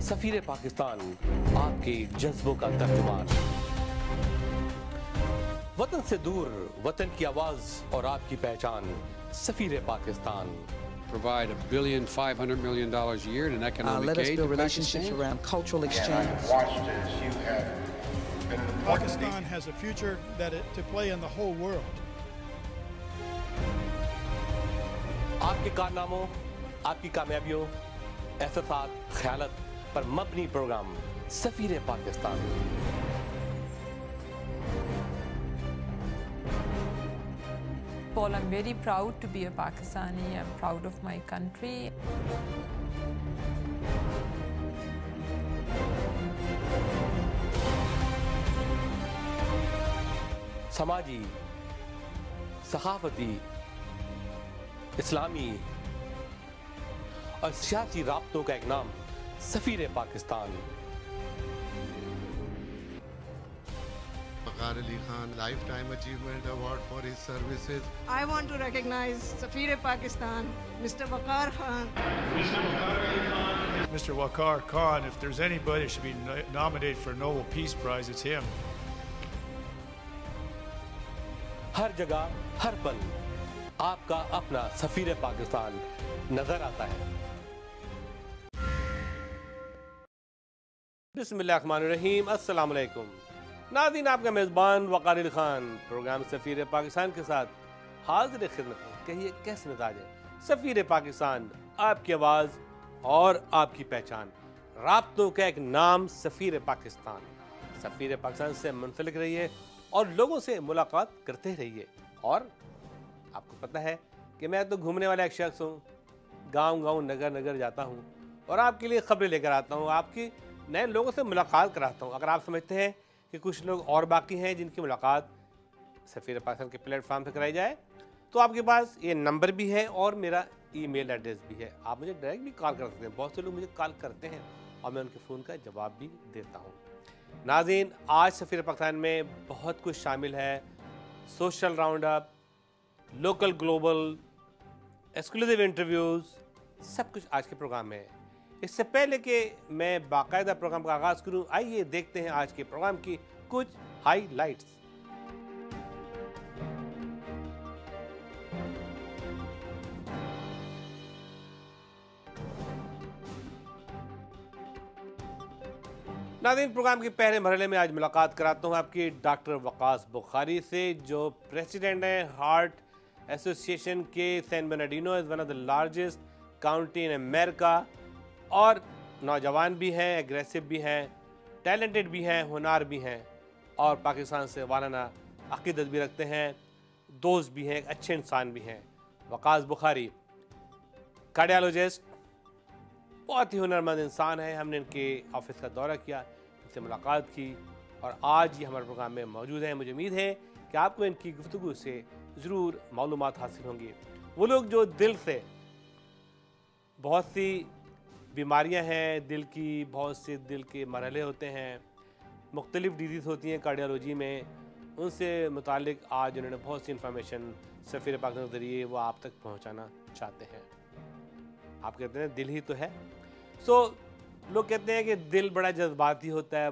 सफीर पाकिस्तान, आपके जज्बों का तर्जुमान। वतन से दूर, वतन की आवाज और आपकी पहचान, सफीर Pakistan. Provide $1.5 billion a year in economic let us aid build to relationships Pakistan. around cultural exchange. Watched as you have been an important Pakistan has a future to play in the whole world. आपके कारनामों, आपकी कामयाबियों, एहसासात, ख्यालत पर मबनी program Safeer Pakistan. Paul, I'm very proud to be a Pakistani. I'm proud of my country. समाजी, सखाफती, इस्लामी और सियासी राब्तों का एक नाम सफीर Pakistan. Waqar Ali Khan Lifetime Achievement Award for his services. I want to recognize Safir Pakistan, Mr. Waqar Khan. Mr. Waqar Khan, if there's anybody who should be nominated for a Nobel Peace Prize, it's him. हर जगह, हर पल आपका अपना सफीर पाकिस्तान नजर आता है। बिस्मिल्लाहिर्रहमानिर्रहीम, अस्सलाम वालेकुम। नाज़रीन, आपका मेज़बान वक़ार अली ख़ान प्रोग्राम सफ़ीर पाकिस्तान के साथ हाज़िर खिदमत है। कहिए कैसे मिजाज है? सफ़ीर पाकिस्तान, आपकी आवाज़ और आपकी पहचान, राब्तों का एक नाम सफ़ीर पाकिस्तान। सफ़ीर पाकिस्तान से मुंसलिक रहिए और लोगों से मुलाकात करते रहिए। और आपको पता है कि मैं तो घूमने वाला एक शख्स हूँ, गाँव-गाँव, नगर-नगर जाता हूँ और आपके लिए खबरें लेकर आता हूँ, आपकी नए लोगों से मुलाकात कराता हूँ। अगर आप समझते हैं कि कुछ लोग और बाकी हैं जिनकी मुलाकात सफ़ीर पाकिस्तान के प्लेटफॉर्म पर कराई जाए, तो आपके पास ये नंबर भी है और मेरा ईमेल एड्रेस भी है। आप मुझे डायरेक्ट भी कॉल कर सकते हैं। बहुत से लोग मुझे कॉल करते हैं और मैं उनके फ़ोन का जवाब भी देता हूँ। नाज़रीन, आज सफ़ीर पाकिस्तान में बहुत कुछ शामिल है। Social round up, local global, exclusive interviews, सब कुछ आज के प्रोग्राम में है। इससे पहले कि मैं बाकायदा प्रोग्राम का आगाज़ करूं, आइए देखते हैं आज के प्रोग्राम की कुछ हाईलाइट्स। नाज़रीन, प्रोग्राम के पहले मरहले में आज मुलाकात कराता हूं आपकी डॉक्टर वकास बुखारी से, जो प्रेसिडेंट हैं हार्ट एसोसिएशन के। San Bernardino is one of the largest county in America. और नौजवान भी हैं, एग्रेसिव भी हैं, टैलेंटेड भी हैं, होनहार भी हैं और पाकिस्तान से वालाना अक़ीदत भी रखते हैं, दोस्त भी हैं, एक अच्छे इंसान भी हैं। वकास बुखारी कार्डियोलॉजिस्ट, बहुत ही हुनरमंद इंसान है। हमने इनके ऑफिस का दौरा किया, इनसे मुलाकात की और आज ये हमारे प्रोग्राम में मौजूद हैं। मुझे उम्मीद है कि आपको इनकी गुफ्तगू से ज़रूर मालूमात हासिल होंगी। वो लोग जो दिल से, बहुत सी बीमारियां हैं दिल की, बहुत से दिल के मरहले होते हैं, मुख्तलिफ डिजीज़ होती हैं कार्डियोलॉजी में, उनसे मुतालिक आज उन्होंने बहुत सी इन्फॉर्मेशन सफ़ीर पाकिस्तान के ज़रिए वो आप तक पहुंचाना चाहते हैं। आप कहते हैं दिल ही तो है। लोग कहते हैं कि दिल बड़ा जज्बाती होता है,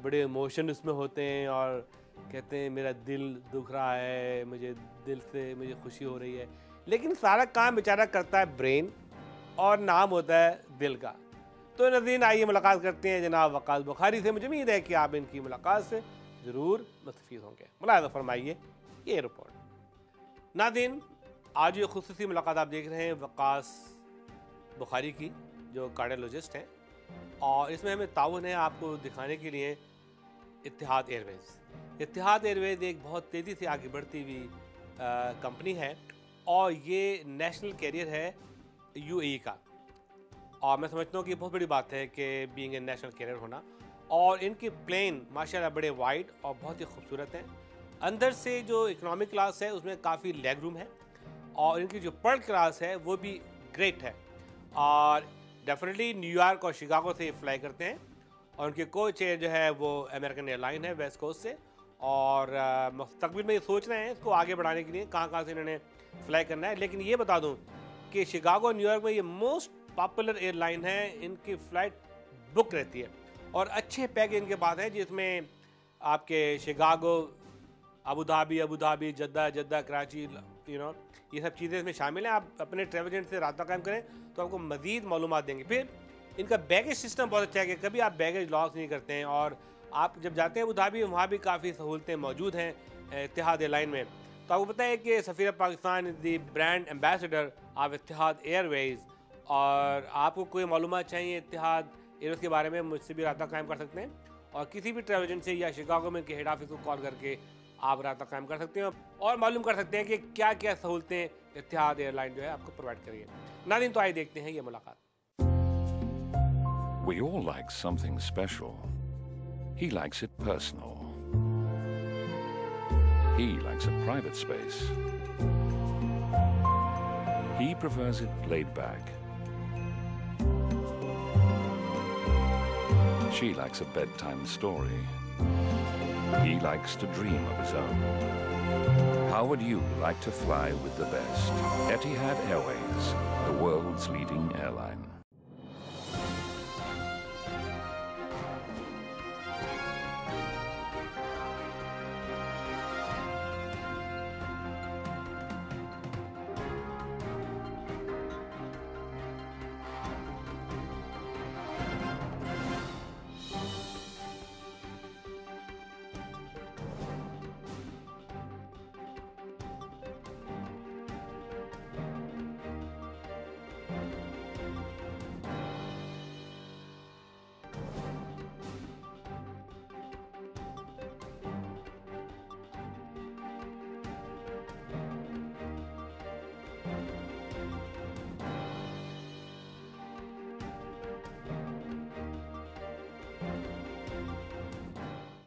बड़े इमोशन उसमें होते हैं और कहते हैं मेरा दिल दुख रहा है, मुझे दिल से मुझे खुशी हो रही है। लेकिन सारा काम बेचारा करता है ब्रेन और नाम होता है दिल का। तो नाज़रीन, आइए मुलाकात करते हैं जनाब वकास बुखारी से। मुझे उम्मीद है कि आप इनकी मुलाकात से ज़रूर मुस्तफ़ीद होंगे। मुलाहिज़ा फरमाइए ये रिपोर्ट। नाज़रीन, आज ये खुसूसी मुलाकात आप देख रहे हैं वकास बुखारी की, जो कार्डियोलॉजिस्ट हैं, और इसमें हमें ताउन है आपको दिखाने के लिए इत्तिहाद एयरवेज़। इत्तिहाद एयरवेज़ एक बहुत तेज़ी से आगे बढ़ती हुई कंपनी है और ये नेशनल कैरियर है यूएई का। और मैं समझता हूँ कि बहुत बड़ी बात है कि बीइंग ए नेशनल कैरियर होना। और इनके प्लेन माशाल्लाह बड़े वाइड और बहुत ही खूबसूरत हैं। अंदर से जो इकोनॉमिक क्लास है उसमें काफ़ी लेग रूम है और इनकी जो पर्ल क्लास है वो भी ग्रेट है। और डेफिनेटली न्यूयॉर्क और शिकागो से फ्लाई करते हैं और उनके कोच जो है वो अमेरिकन एयरलाइन है वेस्ट कोस्ट से। और मुस्तकबिल में ये सोच रहे हैं इसको आगे बढ़ाने के लिए कहाँ कहाँ से इन्होंने फ्लाई करना है। लेकिन ये बता दूँ कि शिकागो न्यूयॉर्क में ये मोस्ट पॉपुलर एयरलाइन है, इनकी फ़्लाइट बुक रहती है और अच्छे पैकेज इनके पास हैं, जिसमें आपके Chicago, Abu Dhabi, Jeddah, Karachi, ये सब चीज़ें इसमें शामिल हैं। आप अपने ट्रैवल एजेंट से रब्ता कायम करें तो आपको मज़ीद मालूमात देंगे। फिर इनका बैगेज सिस्टम बहुत अच्छा है कि कभी आप बैगेज लॉस नहीं करते हैं, और आप जब जाते हैं अबू धाबी, वहाँ भी काफ़ी सहूलतें मौजूद हैं इत्तिहाद एयरलाइन में। तो आपको पता है कि Safeer Pakistan is the brand ambassador of Etihad Airways, और आपको कोई मालूमात चाहिए इत्तिहाद एयरवेज़ के बारे में, मुझसे भी रब्ता कायम कर सकते हैं, और किसी भी ट्रैवल एजेंट से या शिकागो में के हेड ऑफिस को कॉल करके आप रब्ता कायम कर सकते हैं और मालूम कर सकते हैं कि क्या क्या सहूलतें इत्तिहाद एयरलाइन जो है आपको प्रोवाइड करिए। नाज़रीन, तो आइए देखते हैं ये मुलाकात। We all like something special. He likes it personal. He likes a private space. He prefers it laid back. She likes a bedtime story. He likes to dream of his own. How would you like to fly with the best? Etihad Airways, the world's leading airline.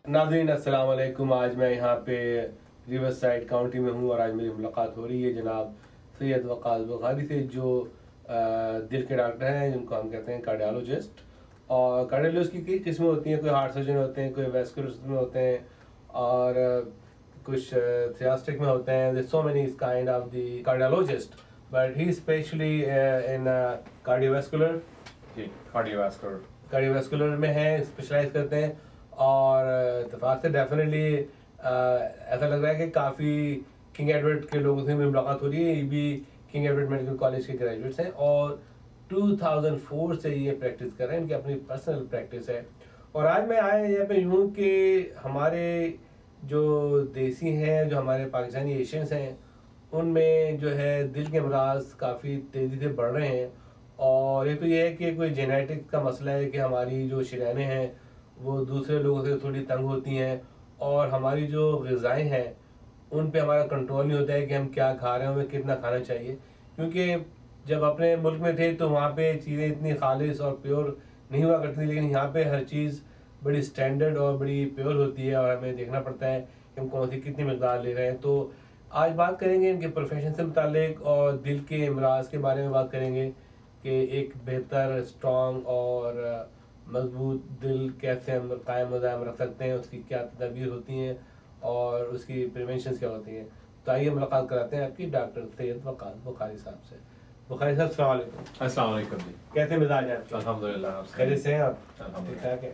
नाज़रीन अस्सलाम वालेकुम। आज मैं यहाँ पे river side county में हूँ और आज मेरी मुलाकात हो रही है जनाब सैयद वकास बुखारी से, जो दिल के डॉक्टर हैं, जिनको हम कहते हैं कार्डियोलॉजिस्ट। और कार्डियोलॉजिस्ट की कई किस्में होती हैं, कोई हार्ट सर्जन होते हैं, कोई वैस्कुलर में होते हैं, और कुछ थियास्टिक में होते हैं। So many kind of the cardiologist, but he specially in cardiovascular cardiovascular में है, स्पेशलाइज करते हैं। और इत्तेफाक से डेफिनेटली ऐसा लग रहा है कि काफ़ी किंग एडवर्ड के लोगों से मेरी मुलाकात हो रही है। ये भी किंग एडवर्ड मेडिकल कॉलेज के ग्रेजुएट्स हैं और 2004 से ये प्रैक्टिस कर रहे हैं, इनकी अपनी पर्सनल प्रैक्टिस है। और आज मैं आया यहाँ पे यूँ कि हमारे जो देसी हैं, जो हमारे पाकिस्तानी एशियंस हैं, उनमें जो है दिल के अमराज काफ़ी तेज़ी से बढ़ रहे हैं। और एक तो ये है कि कोई जेनेटिक का मसला है कि हमारी जो शरीयानें हैं वो दूसरे लोगों से थोड़ी तंग होती हैं, और हमारी जो ग़िज़ाएँ हैं उन पे हमारा कंट्रोल नहीं होता है कि हम क्या खा रहे हैं, हमें कितना खाना चाहिए। क्योंकि जब अपने मुल्क में थे तो वहाँ पे चीज़ें इतनी खालिश और प्योर नहीं हुआ करती थी, लेकिन यहाँ पे हर चीज़ बड़ी स्टैंडर्ड और बड़ी प्योर होती है, और हमें देखना पड़ता है कि हम कौन सी कितनी मकदार ले रहे हैं। तो आज बात करेंगे इनके प्रोफेशन से मुतालिक और दिल के अमराज के बारे में बात करेंगे कि एक बेहतर, स्ट्रॉन्ग और मजबूत दिल कैसे हम कायम दायम रख सकते हैं, उसकी क्या तदबीर होती हैं और उसकी प्रिवेंशन क्या होती हैं। तो आइए मुलाकात कराते हैं आपकी डॉक्टर सैयद वकास बुखारी साहब से। बुखारी साहब अस्सलाम वालेकुम। अस्सलाम वालेकुम जी, कैसे मिजाज हैं? अल्हम्दुलिल्लाह, खैरियत से हैं आप? ठीक ठाक है।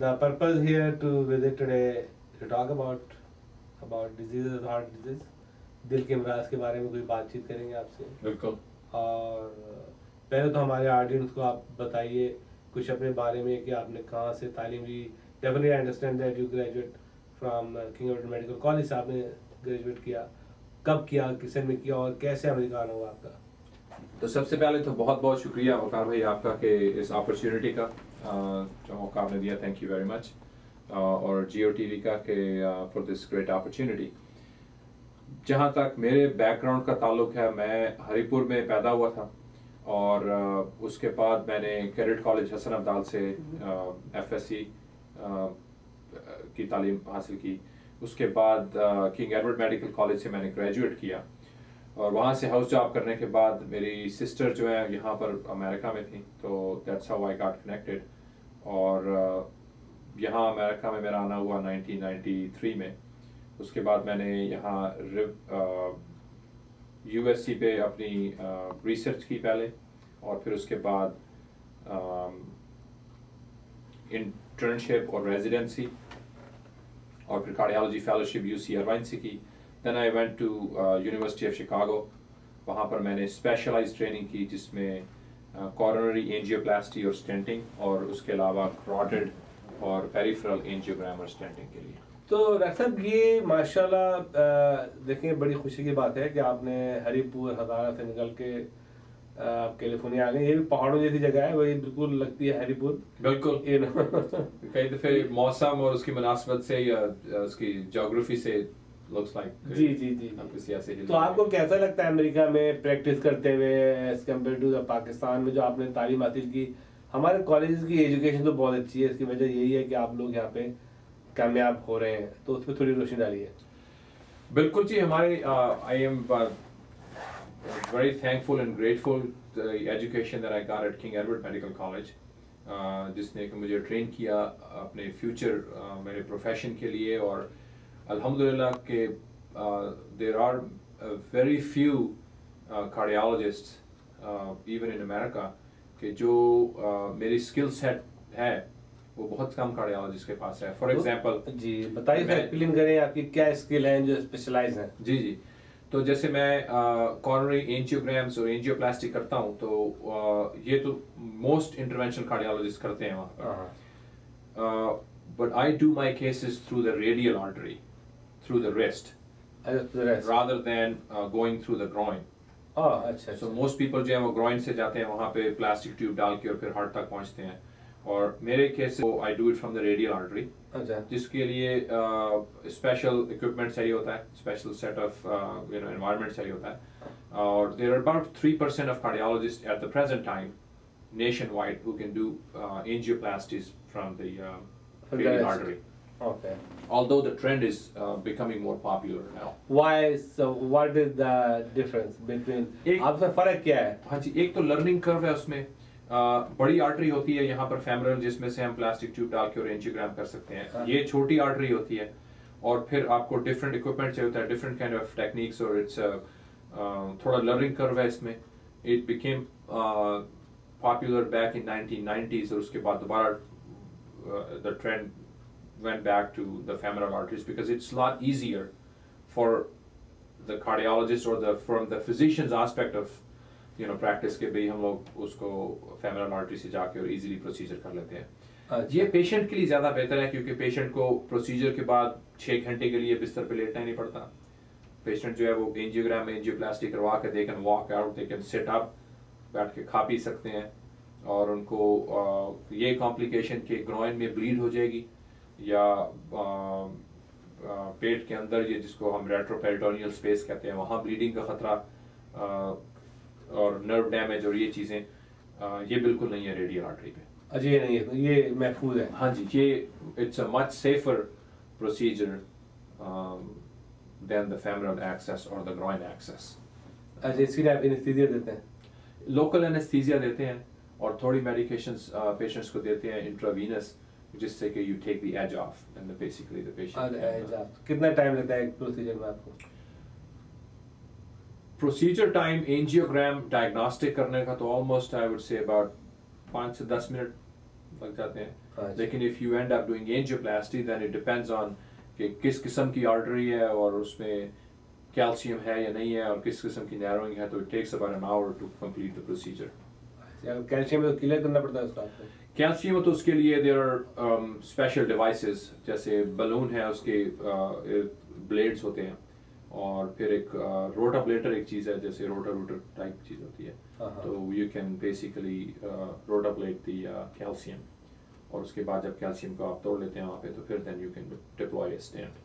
The purpose here to visit today to talk about diseases, heart disease, दिल के अमराज के बारे में कोई बातचीत करेंगे आपसे। बिल्कुल। और पहले तो हमारे ऑडियंस को आप बताइए कुछ अपने बारे में कि आपने कहाँ से तालीम ली। Definitely I understand that you graduate from King Edward Medical College से आपने ग्रेजुएट किया, कब किया, किस में किया और कैसे अमेरिकान हुआ आपका? तो सबसे पहले तो बहुत बहुत शुक्रिया वकार भाई आपका कि इस अपॉर्चुनिटी का जो मौका आपने दिया, थैंक यू वेरी मच, और GOTV का के फॉर दिस ग्रेट अपॉर्चुनिटी। जहाँ तक मेरे बैकग्राउंड का ताल्लुक है, मैं हरिपुर में पैदा हुआ था और उसके बाद मैंने कैडेट कॉलेज हसन अब्दाल से FSC की तालीम हासिल की। उसके बाद किंग एडवर्ड मेडिकल कॉलेज से मैंने ग्रेजुएट किया, और वहाँ से हाउस जॉब करने के बाद मेरी सिस्टर जो है यहाँ पर अमेरिका में थी, तो that's how I got connected. और यहाँ अमेरिका में मेरा आना हुआ 1993 में। उसके बाद मैंने यहाँ यूएससी पे अपनी रिसर्च की पहले, और फिर उसके बाद इंटर्नशिप और रेजिडेंसी, और फिर कार्डियोलॉजी फेलोशिप यूसी अर्वाइन से की। Then I went to University of Chicago, वहाँ पर मैंने स्पेशलाइज्ड ट्रेनिंग की जिसमें कोरोनरी एंजियोप्लास्टी और स्टेंटिंग, और उसके अलावा carotid और पेरिफेरल एंजियोग्राम और स्टेंटिंग के लिए। तो डॉक्टर साहब ये माशाल्लाह देखें बड़ी खुशी की बात है कि आपने हरिपुर हज़ारा से निकल के कैलिफोर्निया आ गए। ये भी पहाड़ों जैसी जगह है, वही बिल्कुल लगती है हरिपुर। बिल्कुल कई दफ़े मौसम और उसकी मुनासबत से या उसकी जोग्राफी से looks like जी जी जी जी। तो आपको कैसा लगता है अमेरिका में प्रैक्टिस करते हुए एज कम्पेयर टू पाकिस्तान में जो आपने तालीम हासिल की? हमारे कॉलेज की एजुकेशन तो बहुत अच्छी है, इसकी वजह यही है कि आप लोग यहाँ पे कामयाब हो रहे हैं, तो उस पर थोड़ी रोशनी डालिए। बिल्कुल जी, हमारे I am very thankful and grateful the education that I got at King Edward Medical College, जिसने कि मुझे ट्रेन किया अपने फ्यूचर मेरे प्रोफेशन के लिए। और अल्हम्दुलिल्लाह के there are very few cardiologists even in America कि जो मेरी स्किल सेट है वो बहुत कम कार्डियोलॉजिस्ट के पास है। फॉर एग्जांपल जी बताइए, एक्सप्लेन करें आपकी क्या स्किल है जो स्पेशलाइज है। जी जी, तो जैसे मैं कोरोनरी एंजियोग्राम्स और एंजियोप्लास्टी करता हूँ, तो ये तो मोस्ट इंटरवेंशनल कार्डियोलॉजिस्ट करते हैं वहाँ पर, but I do my cases through the radial artery, through the wrist, rather than going through the groin. अच्छा। So most people जो है वो groin से जाते हैं वहाँ पे प्लास्टिक ट्यूब डाल के और फिर हार्ट तक पहुँचते हैं, और मेरे case I do it from the radial artery, जिसके लिए स्पेशल इक्विपमेंट चाहिए होता है, स्पेशल सेट ऑफ एनवायरनमेंट चाहिए होता है। और there are about 3% of cardiologists at the present time nationwide who can do angioplasties from the radial artery. Okay. Although the trend is becoming more popular now. Why? So what is the difference between? आपसे फर्क क्या है? हाँ जी, एक तो learning curve है उसमें। बड़ी आर्टरी होती है यहाँ पर फेमरल, जिसमें से हम प्लास्टिक ट्यूब डाल के और एंजियोग्राम कर सकते हैं। ये छोटी आर्टरी होती है, और फिर आपको डिफरेंट इक्विपमेंट चाहिए होता है, डिफरेंट काइंड ऑफ टेक्निक्स, और इट्स थोड़ा लर्निंग कर्व है इसमें। It became popular back in 1990s, और उसके बाद दोबारा the trend went back to the femoral arteries because it's a lot easier for the cardiologist or from the physician's aspect of practice के भाई हम लोग उसको femoral artery से जाके और easily procedure कर लेते हैं। ये पेशेंट के लिए ज़्यादा बेहतर है, क्योंकि पेशेंट को प्रोसीजर के बाद 6 घंटे के लिए बिस्तर पे लेटना ही नहीं पड़ता। पेशेंट जो है वो एंजियोग्राम में एंजियोप्लास्टी करवा के they can walk out, they can sit up, बैठ के खा पी सकते हैं, और उनको ये कॉम्प्लिकेशन के ग्रोइन में ब्लीड हो जाएगी या पेट के अंदर, ये जिसको हम रेट्रोपेरिटोनियल स्पेस कहते हैं, वहाँ ब्लीडिंग का खतरा और नर्व डैमेज और ये चीज़ें ये बिल्कुल नहीं है रेडियल आर्टरी पे। अच्छा, ये नहीं है, ये महफूज है। हाँ जी, ये it's a much safer procedure than the femoral access और द ग्रोइन एक्सेस। अच्छा, इसके लिए आप एनेस्थीसिया देते हैं? लोकल एनेस्थीसिया देते हैं, और थोड़ी मेडिकेशंस पेशेंट्स को देते हैं इंट्रावीनस, जिससे कि you take the edge off and basically the patient. कितना टाइम लगता है एक प्रोसीजर में आपको? प्रोसीजर टाइम एंजियोग्राम डायग्नोस्टिक करने का तो almost I would say about 5 से 10 मिनट लग जाते हैं। लेकिन if you end up doing angioplasty then it depends on कि किस किस्म की आर्टरी है और उसमें कैल्शियम है या नहीं है और किस किस्म की नैरोइंग है, तो it takes about an hour to complete the procedure. Calcium तो क्लियर करना पड़ता है उसका आपको? कैल्शियम तो उसके लिए देयर आर स्पेशल डिवाइसेस, जैसे बलून है उसके ब्लेड्स होते हैं, और फिर एक रोटाब्लेटर एक चीज़ है, जैसे रोटर टाइप चीज़ होती है, तो you can basically rotablate the calcium, और उसके बाद जब कैल्शियम को आप तोड़ लेते हैं वहाँ पे, तो फिर then you can deploy a stent.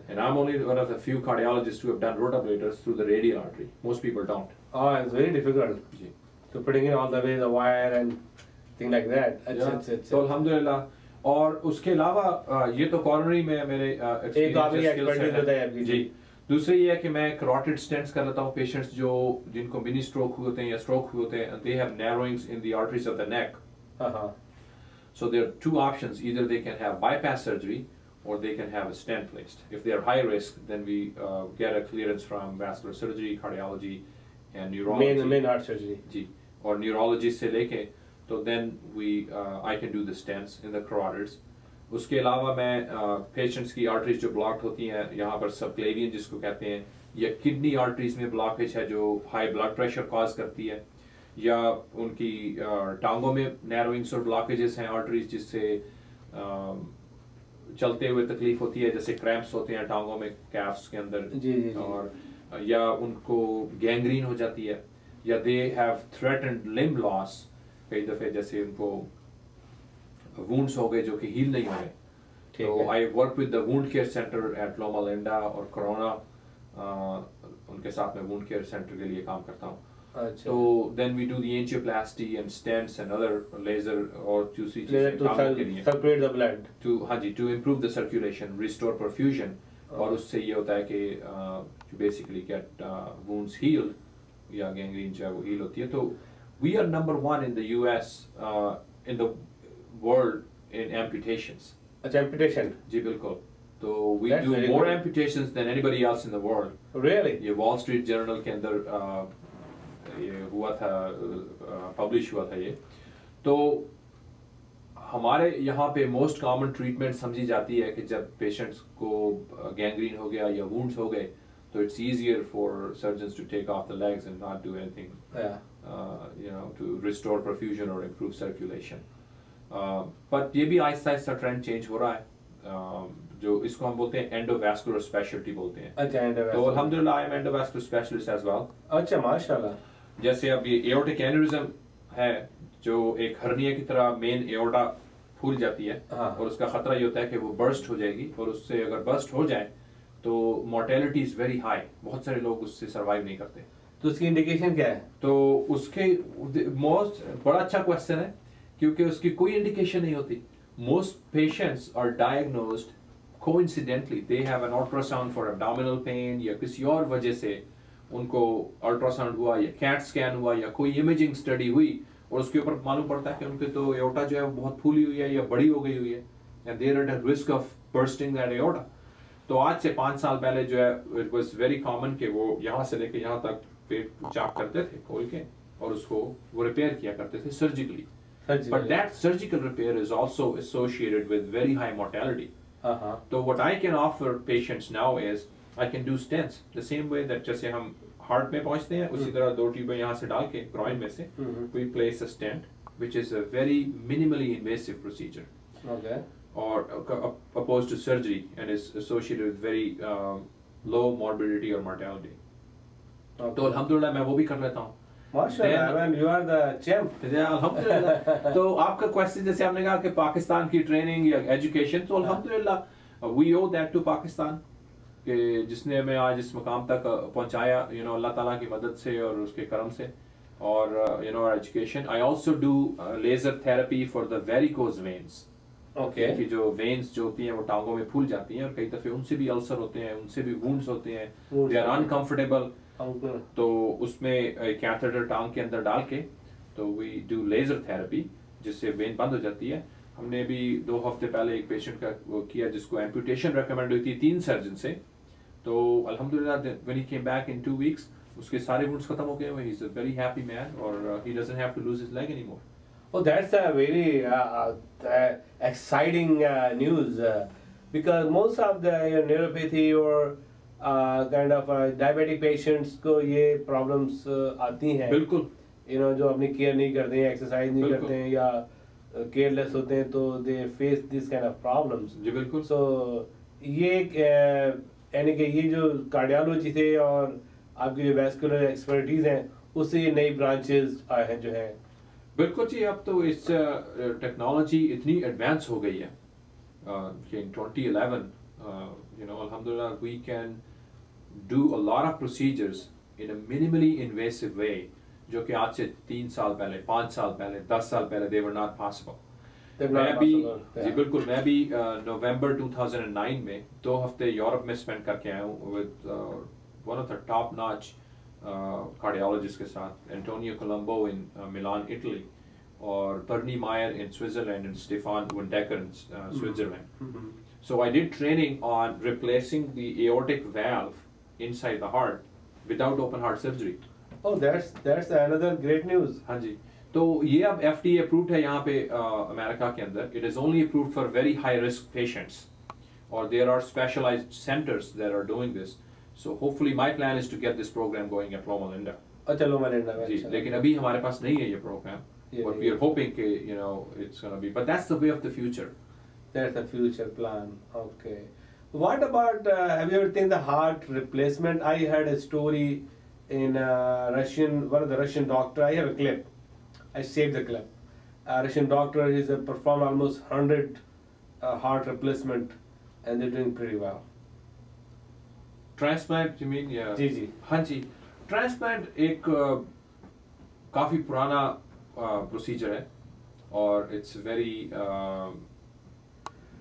And I'm only one of the few cardiologists who have done rotablators through the radial artery. Most people don't. It's very difficult. जी. So putting in all the way the wire and thing like that. अच्छा। तो अल्हम्दुलिल्लाह, और उसके अलावा ये तो coronary में मेरे एक आपकी एक्सपर्टीज बताइए आपकी। जी, दूसरी ये है कि मैं कैरोटिड स्टेंट्स कर लेता हूँ पेशेंट्स जिनको मिनी स्ट्रोक हुए होते हैं या स्ट्रोक हुए होते हैं, they have narrowings in the arteries of the neck. So there are two options: either they can have bypass surgery or they can have a stent placed. If they are high risk, then we get a clearance from vascular surgery, cardiology, and neurology. Main heart surgery. जी, और neurology से लेके तो then I can do the stents in the carotids. उसके अलावा मैं patients की arteries जो blocked होती हैं यहाँ पर सबक्लेवियन जिसको कहते हैं, या किडनी आर्टरीज में ब्लॉकेज है जो हाई ब्लड प्रेशर कॉज करती है, या उनकी टांगों में नैरोइंग्स और ब्लॉकेजेस हैं आर्टरीज जिससे चलते हुए तकलीफ होती है, जैसे क्रैम्प्स होते हैं टांगों में कैफ्स के अंदर जी। और या उनको गैंग्रीन हो जाती है, या they have threatened limb loss, कई दफ़े जैसे उनको वुंड्स हो गए जो कि हील नहीं हो रहे. तो I work with the wound care centre at Loma Linda और कोरोना, उनके साथ में वुंड केयर सेंटर के लिए काम करता हूँ. So then we do the angioplasty and stents and other laser और दूसरी चीजें काम के लिए circulate the blood to improve the circulation, restore perfusion, और उससे ये होता है कि to basically get wounds healed या gangrene जो है वो heal होती है. तो we are number 1 in the US in the world in amputations. अच्छा, amputation. जी बिल्कुल. तो we do more amputations than anybody else in the world. Really? ये Wall Street Journal के अंदर ये हुआ था, पब्लिश हुआ था ये. तो हमारे यहाँ पे मोस्ट कॉमन ट्रीटमेंट समझी जाती है कि जब पेशेंट्स को गैंग्रीन हो गया या वुंड्स हो गए तो it's easier for surgeons to take off the legs and not do anything you know to restore perfusion और इम्प्रूव सर्कुलेशन. बट ये भी आहिस्ता आहिस्ता ट्रेंड चेंज हो रहा है, जो इसको हम बोलते हैं एंडोवैस्कुलर स्पेशलिटी बोलते हैं. अच्छा, तो अल्हम्दुलिल्लाह I am endovascular specialist as well. अच्छा, माशाल्लाह. जैसे अब ये एओर्टिक एन्यूरिज्म है जो एक हर्निया की तरह मेन एओर्टा फूल जाती है, और उसका खतरा ये होता है कि वो बर्स्ट हो जाएगी, और उससे अगर बर्स्ट हो जाए तो मोर्टेलिटी इज वेरी हाई, बहुत सारे लोग उससे सर्वाइव नहीं करते. तो उसकी इंडिकेशन क्या है? तो उसके मोस्ट बड़ा अच्छा क्वेश्चन है, क्योंकि उसकी कोई इंडिकेशन नहीं होती. Most patients are diagnosed coincidentally, they have an ultrasound for abdominal pain, या किसी और वजह से उनको अल्ट्रासाउंड हुआ या कैट स्कैन हुआ या कोई इमेजिंग स्टडी हुई, और उसके ऊपर मालूम पड़ता है कि उनके तो एओर्टा जो है वो बहुत फूली हुई है या बड़ी हो गई हुई है, and they're at a risk of bursting that aorta. तो आज से 5 साल पहले जो है इट वाज वेरी कॉमन कि वो यहाँ से लेके यहाँ तक पेट चाक करते थे खोल के, और उसको वो रिपेयर किया करते थे surgically. But that surgical repair is also associated with very high mortality. तो what I can offer patients now is I can do stents the same way that जैसे हम हार्ट में पहुंचते हैं उसी तरह 2 ट्यूबें यहाँ से डाल के ग्रॉइन में से we place a stent which is a very minimally invasive procedure. Okay. Or opposed to surgery and is associated with very low morbidity or mortality. Okay. तो अल्हम्दुलिल्लाह मैं वो भी कर लेता हूँ. माशाल्लाह, man, you are the champ. अल्हम्दुलिल्लाह. तो आपका क्वेश्चन जैसे आपने कहा कि पाकिस्तान की ट्रेनिंग या एजुकेशन, तो अल्हम्दुलिल्लाह we owe that to Pakistan, कि जिसने हमें आज इस मकाम तक पहुंचाया, यू नो, अल्लाह ताला की मदद से और उसके करम से. और you know education, I also do laser therapy for the varicose veins. Okay. कि जो वेन्स जो होती हैं वो टांगों में फूल जाती हैं, और कई दफे उनसे भी अल्सर होते हैं, उनसे भी वुंड्स होते हैं, दे आर अनकंफर्टेबल. तो उसमें कैथेटर टांग के अंदर डाल के तो वी डू लेजर थेरेपी जिससे वेन बंद हो जाती है. हमने भी 2 हफ्ते पहले एक पेशेंट का वो किया जिसको एम्पुटेशन रेकमेंड हुई थी 3 सर्जन से. तो अल्हम्दुलिल्लाह when he came back in 2 weeks उसके सारे वुंड्स खत्म हो गए. He is a very happy man, और he doesn't have to lose his leg anymore. Oh, that's a very exciting news because most of the neuropathy or kind of diabetic patients को ये problems आती हैं. बिल्कुल. You know, जो अपनी care नहीं करते हैं, एक्सरसाइज नहीं करते हैं या केयरलेस होते हैं, तो they face this kind of problems. जी बिल्कुल. सो ये यानी कि ये जो कार्डियोलॉजी थे और आपकी जो वैस्कुलर एक्सपर्टीज हैं उससे ये नई ब्रांचेस आए हैं जो हैं. बिल्कुल जी. अब तो इस टेक्नोलॉजी इतनी एडवांस हो गई है कि इन 2011 यू नो अल्हम्दुलिल्लाह we can do a lot of procedures in a minimally invasive way, जो कि आज से 3 साल पहले, 5 साल पहले, 10 साल पहले दे वर नॉट पॉसिबल. मैं भी जी बिल्कुल, मैं भी नवंबर 2009 में 2 हफ्ते यूरोप में स्पेंड करके आया हूँ with one of the top notch cardiologist के साथ, Antonio Colombo in Milan Italy, और Bernie Meier in Switzerland, and Stefan Windecker in Switzerland. So I did training on replacing the aortic valve inside the heart without open heart surgery. Oh, that's another great news. हाँ जी, तो ये अब FDA approved है यहाँ पे America के अंदर. It is only approved for very high risk patients, or there are specialized centers that are doing this. So hopefully my plan is to get this program going at Loma Linda. अच्छा, लोमा लिंडा में. जी, लेकिन अभी हमारे पास नहीं है ये program. But we are hoping कि it's gonna be. But that's the way of the future. That's the future plan. Okay. What about have you ever seen the heart replacement? I heard a story in one of the Russian doctor. I have a clip. I saved the clip. Russian doctor is performed almost 100 heart replacement, and they're doing pretty well. Transplant, you mean? Yeah. जी जी. हाँ जी. Transplant एक काफी पुराना procedure है, और it's very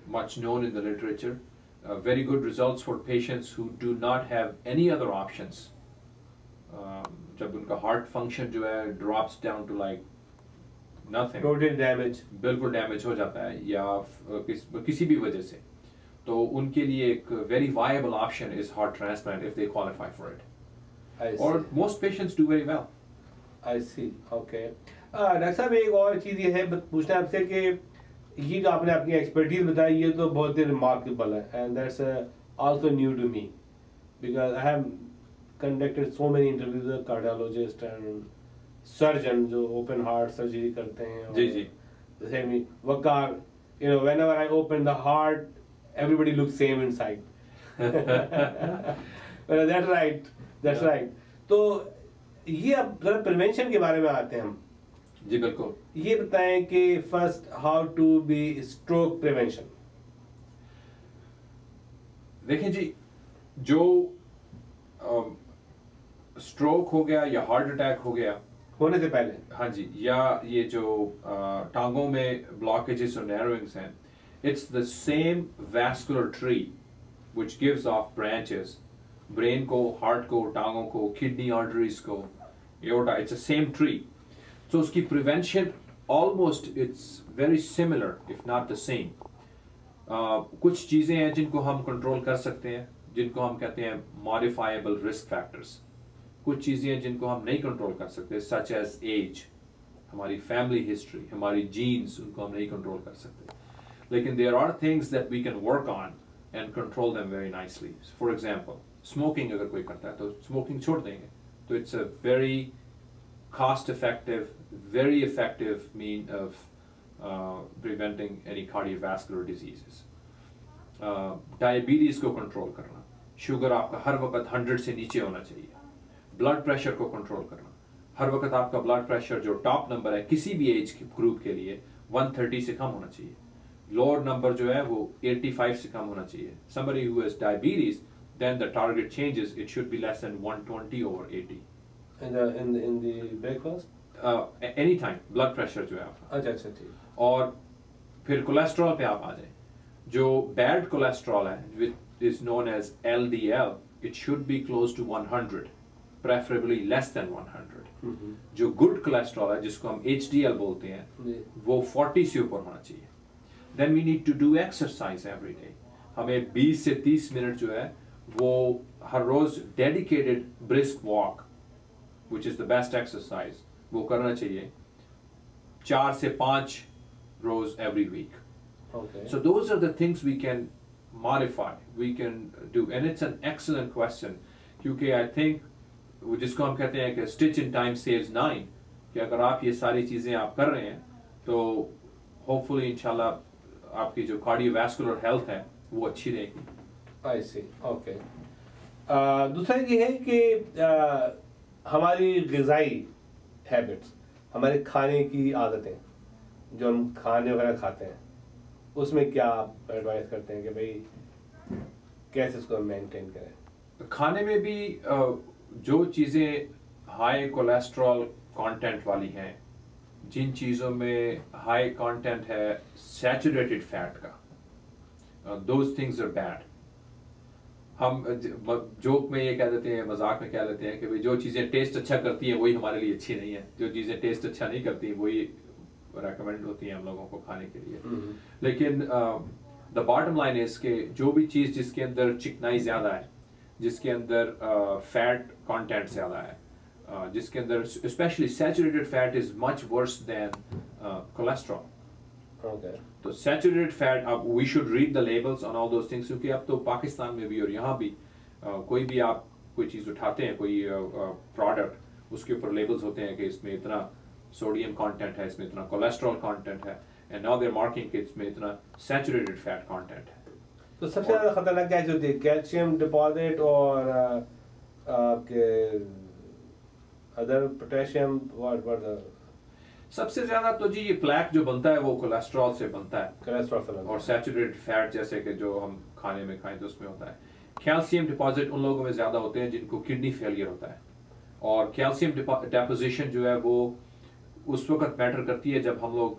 much known in the literature. Very good results for patients who do not have any other options. जब उनका heart function जो है drops down to like nothing. Total damage. बिल्कुल damage हो जाता है, या किसी भी वजह से, तो उनके लिए एक very viable option is heart transplant if they qualify for it. I see. Or most patients do very well. I see. Okay. Doctor साहब, एक और चीज़ ये है पूछना आपसे कि ये जो आपने अपनी एक्सपर्टीज बताई, ये तो बहुत ही रिमार्केबल है, and that's also new to me, because I have conducted so many interviews with cardiologist and surgeon जो ओपन हार्ट सर्जरी करते हैं. जी जी. जैसे मी वकार, whenever I open the heart, everybody looks same inside. That's right. That's right. तो ये अब जरा prevention के बारे में आते हैं हम. जी बिल्कुल. ये बताएं कि first how to be stroke prevention. देखिए जी, जो स्ट्रोक हो गया या हार्ट अटैक हो गया होने से पहले, हाँ जी, या ये जो टांगों में ब्लॉकेजेस और नैरोइंग्स हैं, it's the same vascular tree which gives off branches, brain को, हार्ट को, टांगों को, किडनी आर्टरीज को, aorta, it's the same tree. तो उसकी prevention almost it's very similar if not the same. कुछ चीज़ें हैं जिनको हम कंट्रोल कर सकते हैं, जिनको हम कहते हैं मॉडिफाइबल रिस्क फैक्टर्स. कुछ चीज़ें हैं जिनको हम नहीं कंट्रोल कर सकते, सच एज एज, हमारी फैमिली हिस्ट्री, हमारी जीन्स, उनको हम नहीं कंट्रोल कर सकते. लेकिन there are things that we can work on and control them very nicely. For example, smoking अगर कोई करता है तो स्मोकिंग छोड़ देंगे, तो it's a very cost effective, very effective mean of preventing any cardiovascular diseases. Diabetes को control करना, शुगर आपका हर वक्त 100 से नीचे होना चाहिए. ब्लड प्रेशर को कंट्रोल करना, हर वक्त आपका ब्लड प्रेशर जो टॉप नंबर है किसी भी एज ग्रुप के लिए 130 से कम होना चाहिए. लोअर नंबर जो है वो 85 से कम होना चाहिए. Somebody who has diabetes, then the target changes, it should be less than 120 over 80. In the breakfast? Anytime, blood pressure जो है आपका. अच्छा ठीक. और फिर कोलेस्ट्रॉल पे आप आ जाए. जो बैड कोलेस्ट्रॉल है, which is known as LDL, it should be close to 100, preferably less than 100. जो गुड कोलेस्ट्रॉल है, जिसको हम HDL बोलते हैं, वो 40 से ऊपर होना चाहिए. Then we need to do exercise every day. हमें 20 से 30 मिनट जो है वो हर रोज dedicated brisk walk, which is the best exercise, वो करना चाहिए 4 से 5 rows every week. Okay. So those are the things we can modify, we can do, and it's an excellent question, क्योंकि I think जिसको हम कहते हैं कि stitch in time saves 9, कि अगर आप ये सारी चीज़ें आप कर रहे हैं तो hopefully इंशाल्लाह आपकी जो cardiovascular health है वो अच्छी रहेगी. I see. Okay. दूसरा ये है कि हमारी ग़िज़ाई हैबिट्स, हमारे खाने की आदतें, जो हम खाने वगैरह खाते हैं, उसमें क्या आप एडवाइस करते हैं कि भाई कैसे इसको मेंटेन करें? खाने में भी जो चीज़ें हाई कोलेस्ट्रॉल कंटेंट वाली हैं, जिन चीज़ों में हाई कंटेंट है सैचुरेटेड फैट का, दोज थिंग्स आर बैड. हम जोक में ये कह देते हैं, मजाक में कह देते हैं कि भाई जो चीज़ें टेस्ट अच्छा करती हैं वही हमारे लिए अच्छी नहीं है, जो चीज़ें टेस्ट अच्छा नहीं करती वही रेकमेंड होती हैं हम लोगों को खाने के लिए. लेकिन द बॉटम लाइन इज कि जो भी चीज़ जिसके अंदर चिकनाई ज़्यादा है, जिसके अंदर फैट कंटेंट ज़्यादा है, जिसके अंदर specially saturated fat is much worse than cholesterol. Okay, तो सैचुरेटेड फैट, अब we should read the labels on all those things, क्योंकि अब तो पाकिस्तान में भी और यहाँ भी कोई भी आप कोई चीज़ उठाते हैं, कोई प्रोडक्ट, उसके ऊपर लेबल्स होते हैं कि इसमें इतना सोडियम कंटेंट है, इसमें इतना कोलेस्ट्रॉल कंटेंट है, and now they are marking कि इसमें इतना सैचुरेटेड फैट कंटेंट है। तो सबसे ज़्यादा खतरनाक क्या चीज़ होती है, कैल्शियम डिपॉजिट और आपके अदर पोटेशियम, व्हाट सबसे ज्यादा तो जी ये प्लैक जो बनता है वो कोलेस्ट्रॉल से बनता है, कोलेस्ट्रॉल से और सैचुरेटेड फैट जैसे कि जो हम खाने में खाएं तो उसमें होता है। कैल्शियम डिपॉजिट उन लोगों में ज्यादा होते हैं जिनको किडनी फेलियर होता है, और कैल्शियम डेपोजिशन जो है वो उस वक्त मैटर करती है जब हम लोग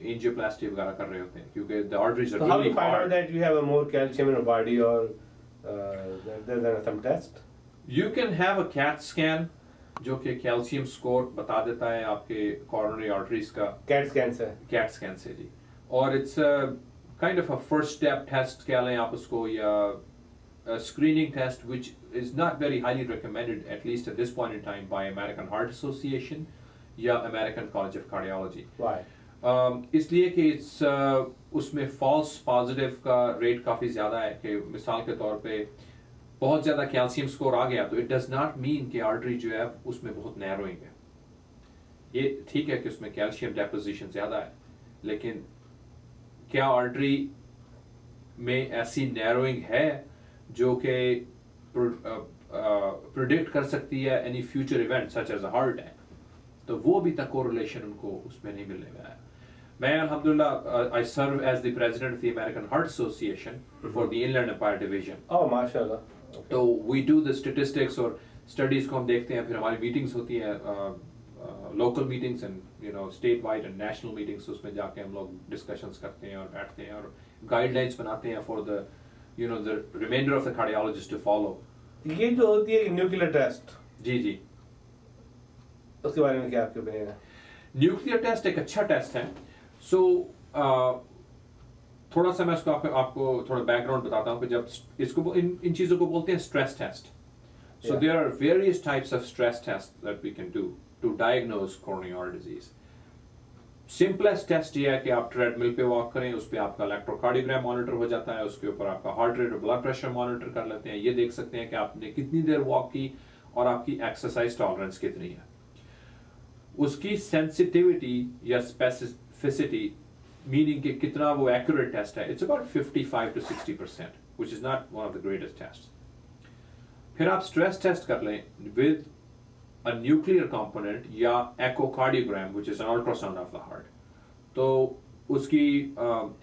एंजियोप्लास्टी वगैरह कर रहे होते हैं, क्योंकि the arteries are really find out that you have more calcium in your body, और there are some test you can have a CAT scan जो कि कैल्शियम स्कोर बता देता है आपके कॉरोनरी आर्टरीज का, कैट स्कैन से जी, और it's kind of a first step test कह लें आप उसको, या screening test which is not very highly recommended at least at this point in time bye American Heart association या अमेरिकन कॉलेज ऑफ कार्डियोलॉजी। इसलिए कि उसमें फॉल्स पॉजिटिव का रेट काफ़ी ज़्यादा है, कि मिसाल के तौर पे बहुत ज़्यादा कैल्शियम स्कोर आ गया तो इट डज नॉट मीन कि आर्टरी जो है उसमें बहुत नैरोइंग है। ये ठीक है कि उसमें कैल्शियम डेपोजिशन ज़्यादा है, लेकिन क्या आर्टरी में ऐसी नैरोइंग है जो कि प्रिडिक्ट कर सकती है any future event such as a heart attack? तो वो अभी तक कोरिलेशन उनको उसमें नहीं मिलने वाला है। मैं अल्हम्दुलिल्लाह I serve as the president of the American Heart Association for the Inland Empire division. Oh माशाल्लाह। तो वी डू द स्टैटिस्टिक्स और स्टडीज को हम देखते हैं, फिर हमारी मीटिंग्स होती हैं, local meetings and you know statewide and national meetings, उसमें जाके हम लोग डिस्कशंस करते हैं और बैठते हैं और गाइडलाइंस बनाते हैं for the you know the reminder of the cardiologist to follow. ये जो होती है न्यूक्लियर टेस्ट, जी उसके बारे में क्या आपके ओपिनियन है? न्यूक्लियर टेस्ट एक अच्छा टेस्ट है। सो थोड़ा सा मैं उसको आपको थोड़ा बैकग्राउंड बताता हूँ कि जब इसको इन चीज़ों को बोलते हैं stress test. So there are various types of stress test that we can do to diagnose coronary heart disease. Simplest test ये है कि आप ट्रेडमिल पे वॉक करें, उस पर आपका इलेक्ट्रोकार्डियोग्राम मॉनिटर हो जाता है, उसके ऊपर आपका हार्ट रेट और ब्लड प्रेशर मॉनिटर कर लेते हैं, ये देख सकते हैं कि आपने कितनी देर वॉक की और आपकी एक्सरसाइज टॉलरेंस कितनी है। उसकी सेंसिटिविटी या स्पेसिफिसिटी मीनिंग कि कितना वो एक्यूरेट टेस्ट है, it's about 55 to 60%, which is not one of the greatest test. फिर आप स्ट्रेस टेस्ट कर लें विद a nuclear component या echocardiogram which is an ultrasound of the heart, तो उसकी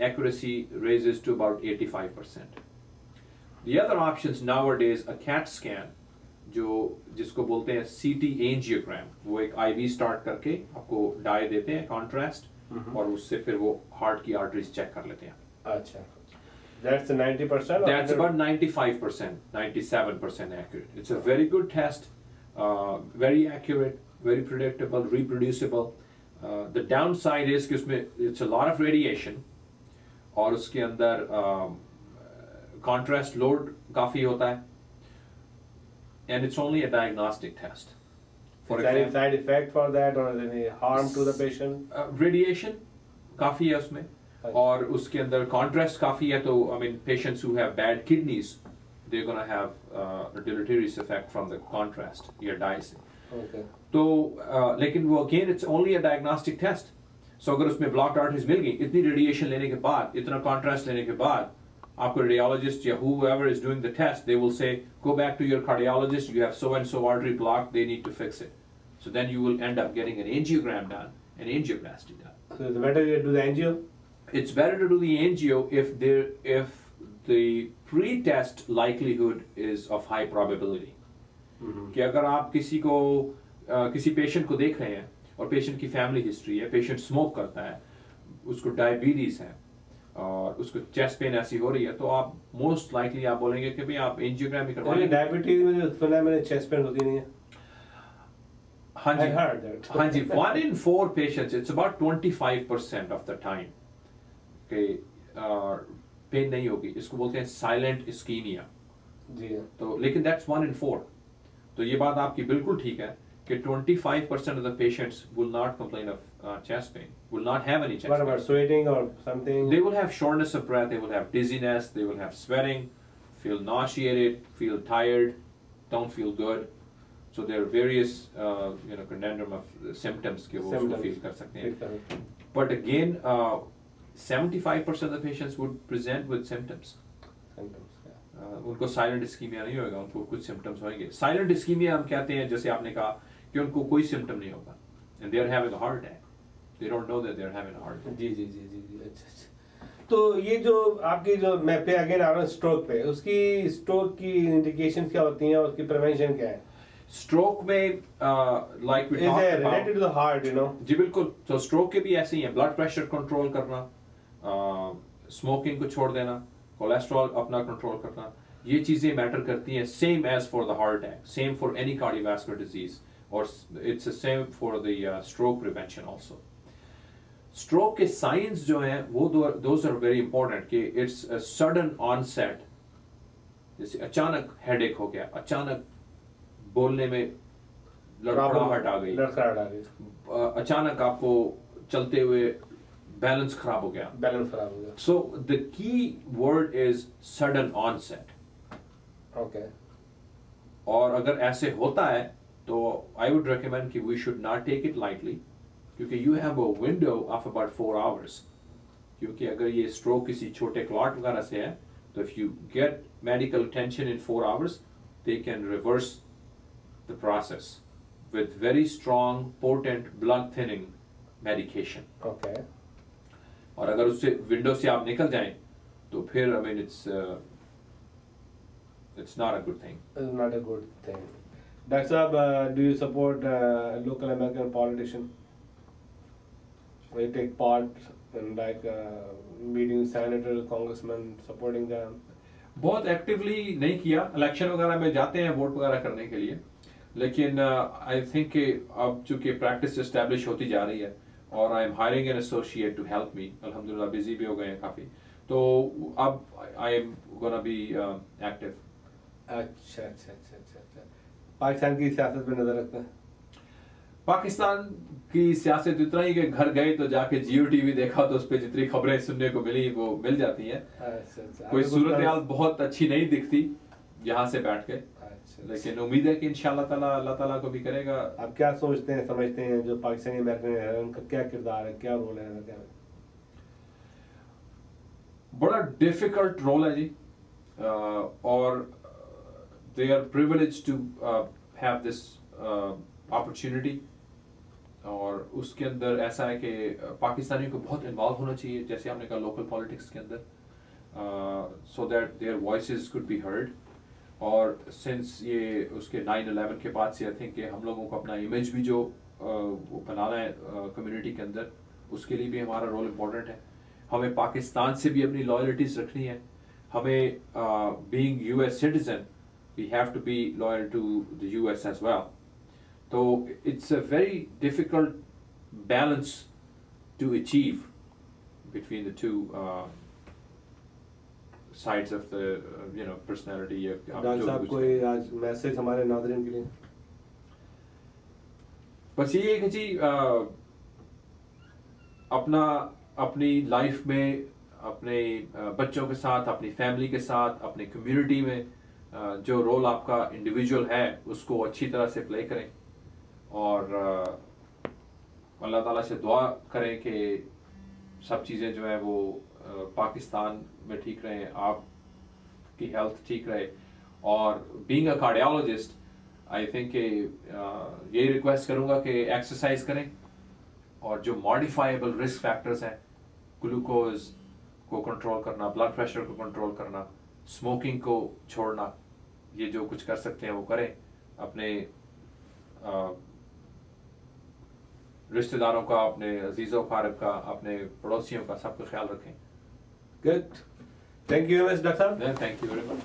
accuracy raises to about 85%. The other options nowadays, a CAT scan जिसको बोलते हैं CT angiogram, वो एक IV स्टार्ट करके आपको डाई देते हैं कॉन्ट्रास्ट, और उससे फिर वो हार्ट की आर्टरीज चेक कर लेते हैं। अच्छा, that's 90%? That's about 95%, 97% accurate. It's a very good test. Very accurate, very predictable, reproducible. The downside is कि उसमें it's a lot of radiation, और उसके अंदर contrast load काफी होता है, and it's only a diagnostic test. For example, any side effect for that or any harm to the patient? Radiation काफी है उसमें, और उसके अंदर contrast काफी है, तो I mean patients who have bad kidneys, they're going to have a deleterious effect from the contrast या dye से। Okay. तो लेकिन वो again it's only a diagnostic test. So अगर उसमें blocked arteries मिल गई, इतनी radiation लेने के बाद, इतना contrast लेने के बाद, आपको radiologist या whoever is doing the test, they will say, go back to your cardiologist, you have so and so artery blocked, they need to fix it. So then you will end up getting an angiogram done, an angioplasty done. So it's better to do the angio? It's better to do the angio if the pre-test likelihood is of high probability. कि अगर आप किसी patient को देख रहे हैं और patient की फैमिली हिस्ट्री है, पेशेंट स्मोक करता है, उसको डायबिटीज है और उसको चेस्ट पेन ऐसी हो रही है, तो आप मोस्ट लाइकली आप बोलेंगे कि भाई आप एंजियोग्राम ही करवाइए। डायबिटीज में जो सुना है मैंने, चेस्ट पेन होती नहीं है। हाँ जी 1 in 4 patients, it's about 25% of the time, okay, pain नहीं होगी, इसको बोलते हैं साइलेंट इस्कीमिया। जी तो लेकिन दैट्स 1 in 4। तो ये बात आपकी बिल्कुल ठीक है कि 25% of the patients will not complain of chest pain, will not have any chest What pain. about sweating or something? They will have shortness of breath, they will have dizziness, they will have sweating, feel nauseated, feel tired, don't feel good. So there are various conundrum of symptoms कि वो उसको feel कर सकते हैं। But again, 75% of the patients would present with symptoms. उनको silent ischemia नहीं होगा, उनको कुछ सिम्टम्स होंगे। साइलेंट इस्कीमिया हम कहते हैं, जैसे आपने कहा कि उनको कोई सिम्टम नहीं होगा and they are having a heart attack, they don't know that they are having a heart attack. जी जी जी जी जी, अच्छा। तो ये जो आपकी जो मैं पे अगेन आ रहा हूँ स्ट्रोक पे, उसकी स्ट्रोक की इंडिकेशंस क्या होती हैं और उसकी प्रिवेंशन क्या है? स्ट्रोक में like we talked about related to the heart, you know. जी बिल्कुल। तो स्ट्रोक के भी ऐसे ही है, ब्लड प्रेशर कंट्रोल करना, स्मोकिंग को छोड़ देना, कोलेस्ट्रॉल अपना कंट्रोल करना, ये चीजें मैटर करती हैं। Same as for the heart attack, same for any cardiovascular disease, और it's the same for the stroke prevention also. Stroke के साइंस जो हैं वो दोज आर वेरी इंपॉर्टेंट कि इट्स अ सडन ऑनसेट, जैसे अचानक हेडेक हो गया, अचानक बोलने में लड़खड़ाहट आ गई, अचानक आपको चलते हुए बैलेंस खराब हो गया। So the key word is sudden onset. Okay. और अगर ऐसे होता है तो आई वुड रिकमेंड कि we should not take it lightly, क्योंकि you have a window of about 4 hours। क्योंकि अगर ये स्ट्रोक किसी छोटे क्लॉट वगैरह से है तो if you get medical attention in 4 hours, they can reverse the process with very strong potent blood thinning medication. Okay. और अगर उससे विंडो से आप निकल जाएं तो फिर I mean it's not a good thing. Not a good thing. Doctor साहब, do you support local American politician? Will you take part in like meeting senators, congressmen, supporting them? बहुत एक्टिवली नहीं किया, इलेक्शन वगैरह में जाते हैं vote वगैरह करने के लिए, लेकिन आई थिंक अब चूंकि प्रैक्टिस एस्टेब्लिश होती जा रही है और I am hiring an associate to help me, अल्हम्दुलिल्लाह बिजी भी हो गए हैं काफ़ी, तो अब I am gonna be active. अच्छा अच्छा अच्छा अच्छा अच्छा। पाकिस्तान की सियासत पे नजर रखते हैं? पाकिस्तान की सियासत इतना ही कि घर गए तो जाके जियो टीवी देखा तो उस पर जितनी खबरें सुनने को मिली वो मिल जाती हैं। अच्छा। कोई सूरत हाल बहुत अच्छी नहीं दिखती यहाँ से बैठ के, लेकिन उम्मीद है कि इंशाल्लाह ताला अल्लाह ताला को भी करेगा। आप क्या सोचते हैं, समझते हैं जो पाकिस्तानी अमेरिकन है उनका क्या किरदार है, क्या रोल है? क्या बड़ा डिफिकल्ट रोल है जी, और they are privileged to have this opportunity, और उसके अंदर ऐसा है कि पाकिस्तानियों को बहुत इन्वॉल्व होना चाहिए, जैसे आपने कहा लोकल पॉलिटिक्स के अंदर, so that there voices could be heard. और सिंस ये उसके 9/11 के बाद से आई थिंक कि हम लोगों को अपना इमेज भी जो बनाना है कम्युनिटी के अंदर, उसके लिए भी हमारा रोल इम्पोर्टेंट है। हमें पाकिस्तान से भी अपनी लॉयल्टीज रखनी है, हमें being US citizen we have to be loyal to the US as well. तो it's a very difficult balance to achieve between the two sides of the personality। Doctor साहब कोई आज मैसेज हमारे नाज़रीन के लिए? बस ये है कि जी अपनी लाइफ में अपने बच्चों के साथ, अपनी फैमिली के साथ, अपनी कम्युनिटी में जो रोल आपका इंडिविजुअल है उसको अच्छी तरह से प्ले करें, और अल्लाह ताला से दुआ करें कि सब चीज़ें जो है वो पाकिस्तान में ठीक रहे, आपकी हेल्थ ठीक रहे। और being a cardiologist I think यही रिक्वेस्ट करूँगा कि एक्सरसाइज करें, और जो मॉडिफाइबल रिस्क फैक्टर्स हैं, ग्लूकोज को कंट्रोल करना, ब्लड प्रेशर को कंट्रोल करना, स्मोकिंग को छोड़ना, ये जो कुछ कर सकते हैं वो करें। अपने रिश्तेदारों का, अपने अजीज़ों क़ारिब का, अपने पड़ोसियों का, सबका ख्याल रखें। Good. Thank you very much, Doctor. Yeah, thank you very much.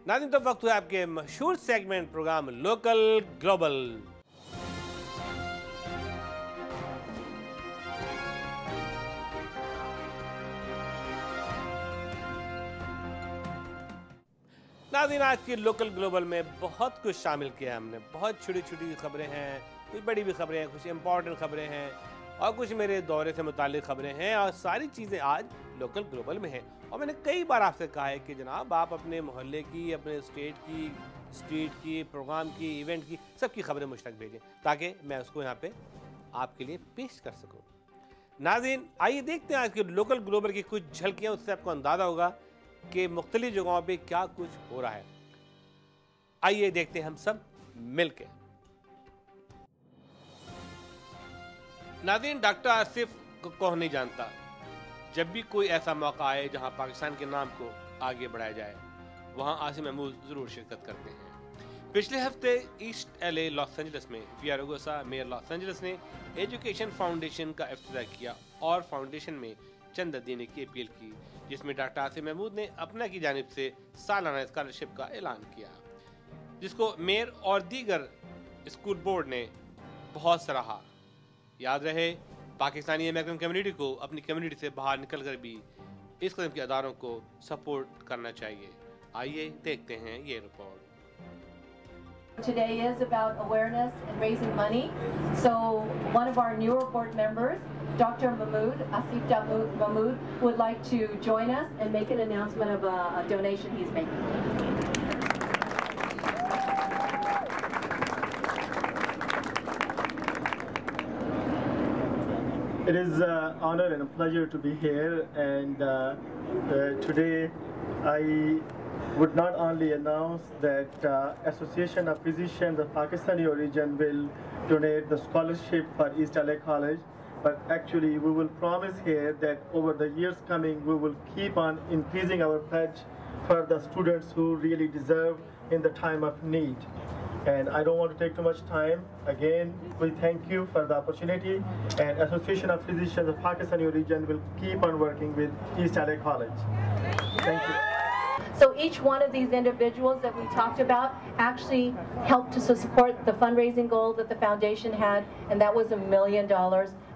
नाज़रीन, तो वक्त हुआ आपके मशहूर सेगमेंट प्रोग्राम लोकल ग्लोबल। नाज़रीन, आज की लोकल ग्लोबल में बहुत कुछ शामिल किया हमने। बहुत छोटी छोटी खबरें हैं, कुछ बड़ी भी खबरें हैं, कुछ इंपॉर्टेंट खबरें हैं और कुछ मेरे दौरे से मुतालिक खबरें हैं, और सारी चीज़ें आज लोकल ग्लोबल में हैं। और मैंने कई बार आपसे कहा है कि जनाब आप अपने मोहल्ले की, अपने स्टेट की, स्ट्रीट की, प्रोग्राम की, इवेंट की, सबकी खबरें मुझ तक भेजें ताकि मैं उसको यहाँ पे आपके लिए पेश कर सकूँ। नाज़रीन, आइए देखते हैं आज के लोकल ग्लोबल की कुछ झलकियाँ, उससे आपको अंदाज़ा होगा कि मुख्तलिफ जगहों पे क्या कुछ हो रहा है। आइए देखते हैं हम सब मिलके। नाज़रीन, डॉक्टर आसिफ को कौन नहीं जानता। जब भी कोई ऐसा मौका आए जहां पाकिस्तान के नाम को आगे बढ़ाया जाए, वहां आसिफ महमूद ज़रूर शिरकत करते हैं। पिछले हफ्ते ईस्ट LA लॉस एंजल्स में फियारोगोसा मेयर लॉस एंजल्स ने एजुकेशन फाउंडेशन का इफ्तिताह किया और फाउंडेशन में चंदा देने की अपील की, जिसमें डॉक्टर आसिफ महमूद ने अपना की जानिब से सालाना स्कॉलरशिप का ऐलान किया, जिसको मेयर और दीगर स्कूल बोर्ड ने बहुत सराहा। याद रहे, पाकिस्तानी अमेरिकन कम्युनिटी को अपनी कम्युनिटी से बाहर निकलकर भी इस किस्म के अदारों को सपोर्ट करना चाहिए। आइए देखते हैं ये report. Today is about awareness and raising money. So one of our newer board members, Dr. Mahmood, Asif Mahmood, would like to join us and make an announcement of a donation he's making. It is an honor and a pleasure to be here, and today I would not only announce that Association of Physicians of Pakistani origin will donate the scholarship for East LA College, but actually we will promise here that over the years coming we will keep on increasing our pledge for the students who really deserve in the time of need. And I don't want to take too much time. Again, we thank you for the opportunity, and Association of Physicians of Pakistani origin will keep on working with East LA College. Thank you. So each one of these individuals that we talked about actually helped to support the fundraising goal that the foundation had, and that was $1 million.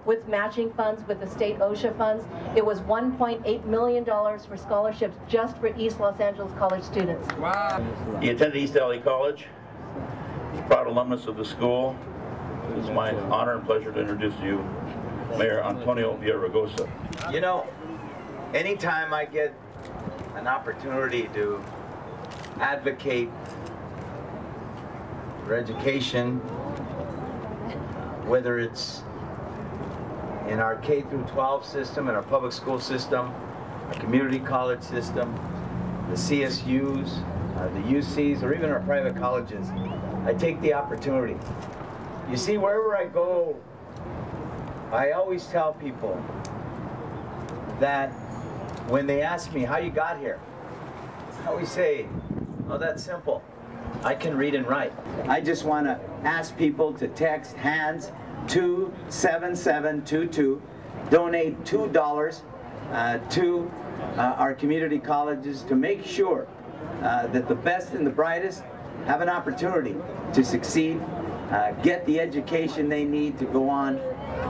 With matching funds, with the state OSHA funds, it was $1.8 million for scholarships just for East Los Angeles College students. Wow. He attended East LA College. He's a proud alumnus of the school. It's my honor and pleasure to introduce to you Mayor Antonio Villaraigosa. You know, anytime I get an opportunity to advocate for education, whether it's in our K through 12 system, in our public school system, our community college system, the CSUs, the UCs, or even our private colleges, I take the opportunity. You see, wherever I go, I always tell people that when they ask me how you got here, I always say, oh, that's simple. I can read and write. I just want to ask people to text HANDS 27722, donate $2 to our community colleges to make sure that the best and the brightest have an opportunity to succeed, get the education they need to go on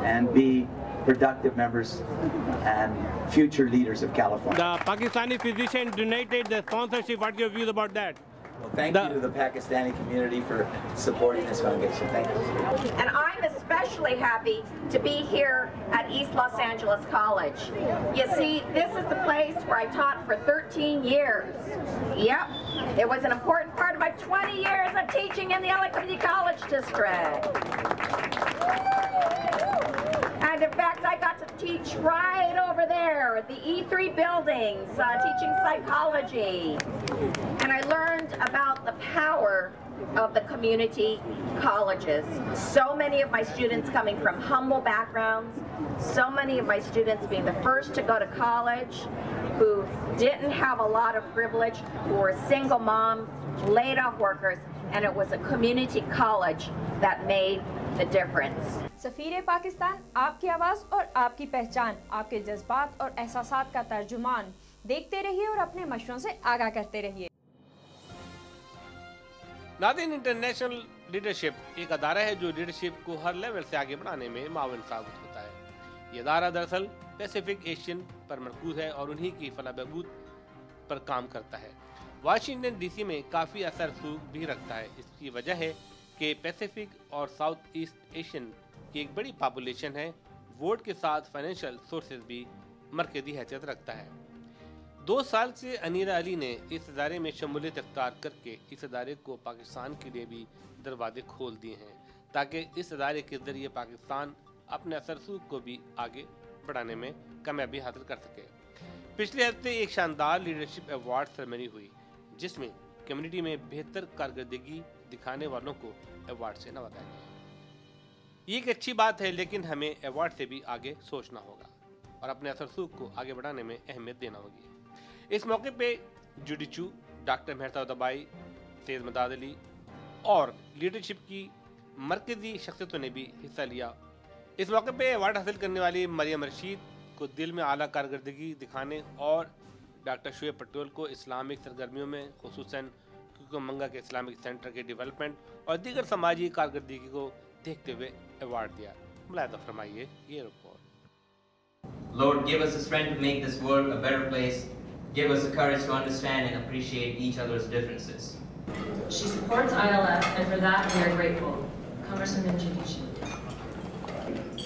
and be productive members and future leaders of California. The Pakistani physician donated the sponsorship. What are your views about that? Well, thank you to the Pakistani community for supporting this foundation. Thank you. And I'm especially happy to be here at East Los Angeles College. You see, this is the place where I taught for 13 years. Yep, it was an important part of my 20 years of teaching in the LA Community College District. And in fact, I got to teach right over there at the E3 buildings, teaching psychology. And I learned about the power of the community colleges. So many of my students coming from humble backgrounds, so many of my students being the first to go to college, who didn't have a lot of privilege, who were single moms, laid off workers, and it was a community college that made the difference. सफीर पाकिस्तान, आपकी आवाज़ और आपकी पहचान, आपके जज्बात और एहसासात का तर्जुमान। देखते रहिए और अपने मशवरों से आगाह करते रहिए। नाज़रीन, इंटरनेशनल लीडरशिप एक अदारा है जो लीडरशिप को हर लेवल से आगे बढ़ाने में मावन साबित होता है। ये अदारा दरअसल पैसिफिक एशियन पर मरकूज है और उन्हीं की फलाह बहबूद पर काम करता है। वाशिंगटन डीसी में काफ़ी असर रसूख भी रखता है। इसकी वजह है कि पैसिफिक और साउथ ईस्ट एशियन की एक बड़ी पॉपुलेशन है। वोट के साथ फाइनेंशियल सोर्सेज भी मरकजी हैसियत रखता है। 2 साल से अनीरा अली ने इस अदारे में शमूलियत इख्तियार करके इस अदारे को पाकिस्तान के लिए भी दरवाजे खोल दिए हैं, ताकि इस अदारे के जरिए पाकिस्तान अपने असर रसूख को भी आगे बढ़ाने में कामयाबी हासिल कर सके। पिछले हफ्ते एक शानदार लीडरशिप अवार्ड सेरेमनी हुई, जिसमें कम्युनिटी में बेहतर कारकर्दगी दिखाने वालों को अवार्ड से नवाजा गया। ये एक अच्छी बात है, लेकिन हमें अवार्ड से भी आगे सोचना होगा और अपने असर रसूख को आगे बढ़ाने में अहमियत देना होगी। इस मौके पे जुडिचू, डॉक्टर मेहता दबाई, सैयद मदाद अली और लीडरशिप की मरकजी शख्सियतों ने भी हिस्सा लिया। इस मौके पे अवार्ड हासिल करने वाली मरियम रशीद को दिल में आला कारकर्दगी दिखाने और डॉक्टर शुएब पटेल को इस्लामिक सरगर्मियों में खुसूसन मंगा के इस्लामिक सेंटर के डेवलपमेंट और दीगर समाजी कारकर्दगी को देखते हुए अवार्ड दिया। मुलाहिजा फरमाइए ये report. Lord, give us the strength to make this world a better place. Give us the courage to understand and appreciate each other's differences. She supports ILF, and for that we are grateful. Congresswoman Judici.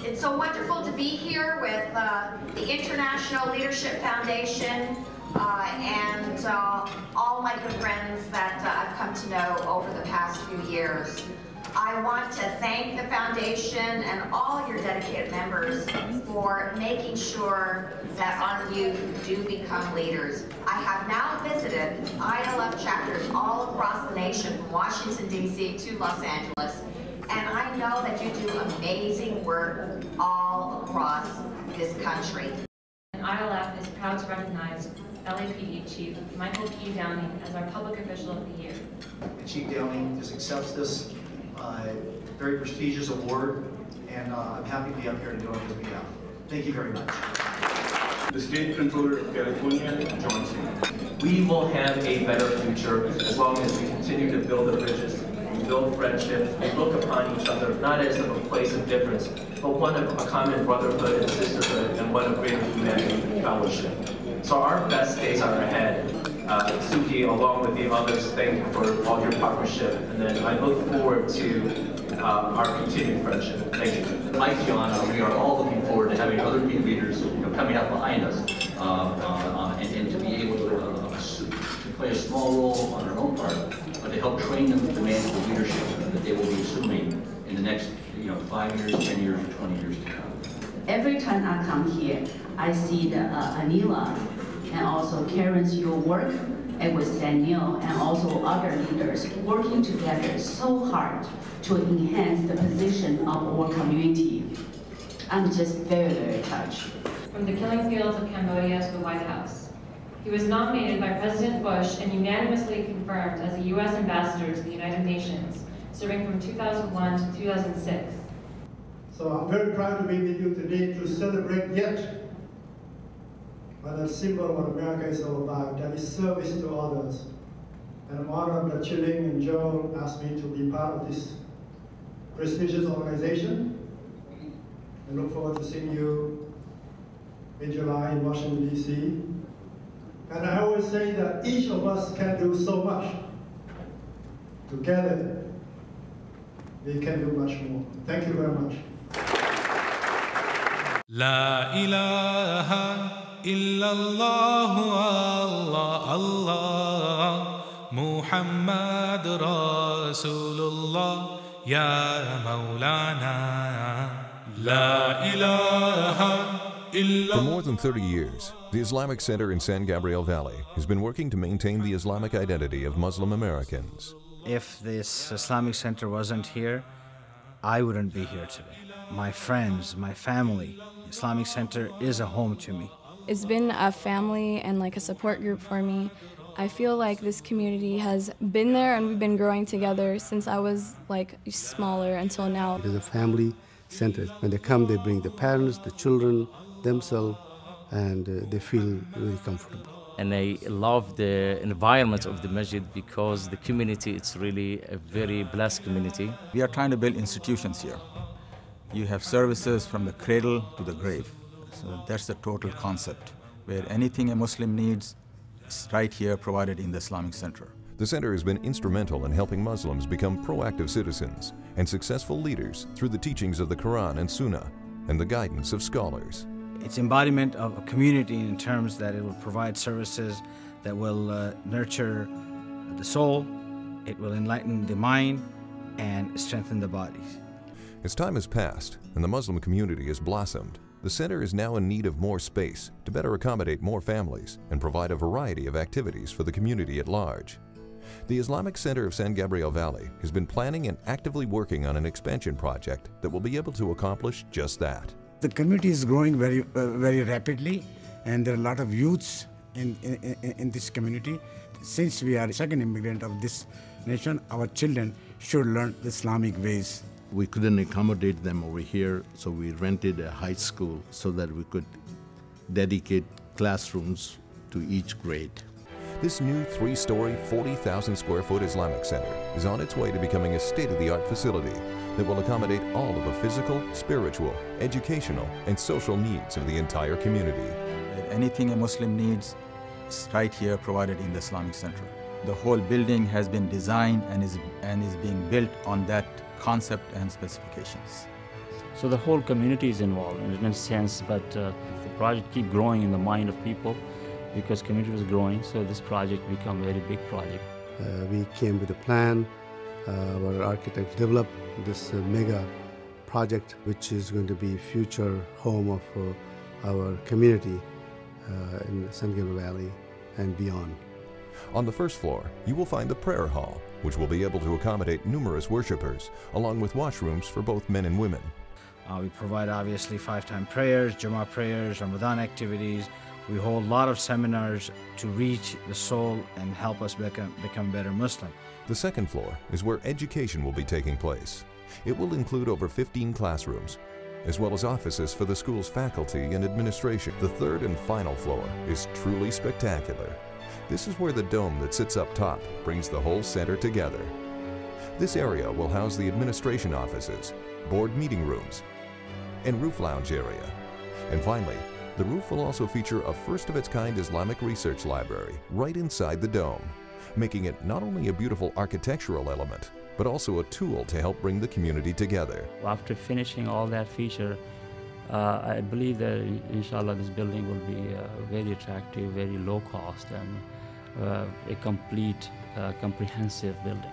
It's so wonderful to be here with the International Leadership Foundation and all my good friends that I've come to know over the past few years. I want to thank the foundation and all your dedicated members for making sure that our youth do become leaders. I have now visited ILF chapters all across the nation, from Washington, D.C. to Los Angeles, and I know that you do amazing work all across this country. And ILF is proud to recognize LAPD Chief Michael P. Downing as our Public Official of the Year. Chief Downing just accepts this very prestigious award, and I'm happy to be up here to do it on his behalf. Thank you very much. The State Controller of California, Johnson. We will have a better future as long as we continue to build the bridges, we build friendship, we look upon each other not as a place of difference, but one of a common brotherhood and sisterhood and one of greater humanity and fellowship. So our best days are ahead. Suki, along with the others, thank you for all your partnership, and then I look forward to our continued friendship. Thank you. Like Gianna, we are all looking forward to having other key leaders coming up behind us, and to be able to play a small role on our own part, but to help train them to demand the leadership that they will be assuming in the next 5 years, 10 years, or 20 years to come. Every time I come here, I see the Anila and also Karen's your work, and with Danielle and also other leaders working together so hard to enhance the position of our community. I'm just very, very touched. From the killing fields of Cambodia to the White House. He was nominated by President Bush and unanimously confirmed as a U.S. ambassador to the United Nations, serving from 2001 to 2006. So I'm very proud to be with you today to celebrate yet another symbol of what America is all about, that is service to others. And I'm honored that Chiling and Joe asked me to be part of this prestigious organization. I look forward to seeing you in July in Washington, D.C. And I always say that each of us can do so much. Together, we can do much more. Thank you very much. La ilaha illallah, Allah, Allah, Muhammad Rasulullah, Ya Maulana. La ilaha. For more than 30 years, the Islamic Center in San Gabriel Valley has been working to maintain the Islamic identity of Muslim Americans. If this Islamic Center wasn't here, I wouldn't be here today. My friends, my family, Islamic Center is a home to me. It's been a family and like a support group for me. I feel like this community has been there and we've been growing together since I was like smaller until now. It is a family center. When they come, they bring the parents, the children, themselves, and they feel really comfortable. And I love the environment of the masjid because the community, it's really a very blessed community. We are trying to build institutions here. You have services from the cradle to the grave. So that's the total concept, where anything a Muslim needs is right here provided in the Islamic Center. The center has been instrumental in helping Muslims become proactive citizens and successful leaders through the teachings of the Quran and Sunnah and the guidance of scholars. It's embodiment of a community in terms that it will provide services that will nurture the soul, it will enlighten the mind, and strengthen the bodies. As time has passed and the Muslim community has blossomed, the center is now in need of more space to better accommodate more families and provide a variety of activities for the community at large. The Islamic Center of San Gabriel Valley has been planning and actively working on an expansion project that will be able to accomplish just that. The community is growing very rapidly, and there are a lot of youths in this community. Since we are the second immigrant of this nation, our children should learn the Islamic ways. We couldn't accommodate them over here, so we rented a high school so that we could dedicate classrooms to each grade. This new 3-story, 40,000 square foot Islamic Center is on its way to becoming a state-of-the-art facility that will accommodate all of the physical, spiritual, educational, and social needs of the entire community. Anything a Muslim needs is right here provided in the Islamic Center. The whole building has been designed and is being built on that concept and specifications. So the whole community is involved in a sense, but the project keeps growing in the mind of people because community was growing, so this project became a very big project. We came with a plan. Our architects developed this mega project, which is going to be future home of our community in San Gabriel Valley and beyond. On the first floor, you will find the prayer hall, which will be able to accommodate numerous worshipers, along with washrooms for both men and women. We provide obviously 5-time prayers, Jummah prayers, Ramadan activities. We hold a lot of seminars to reach the soul and help us become better Muslim. The second floor is where education will be taking place. It will include over 15 classrooms, as well as offices for the school's faculty and administration. The third and final floor is truly spectacular. This is where the dome that sits up top brings the whole center together. This area will house the administration offices, board meeting rooms, and roof lounge area. And finally, the roof will also feature a first-of-its-kind Islamic research library right inside the dome, making it not only a beautiful architectural element, but also a tool to help bring the community together. After finishing all that feature, I believe that inshallah this building will be very attractive, very low cost, and a complete, comprehensive building.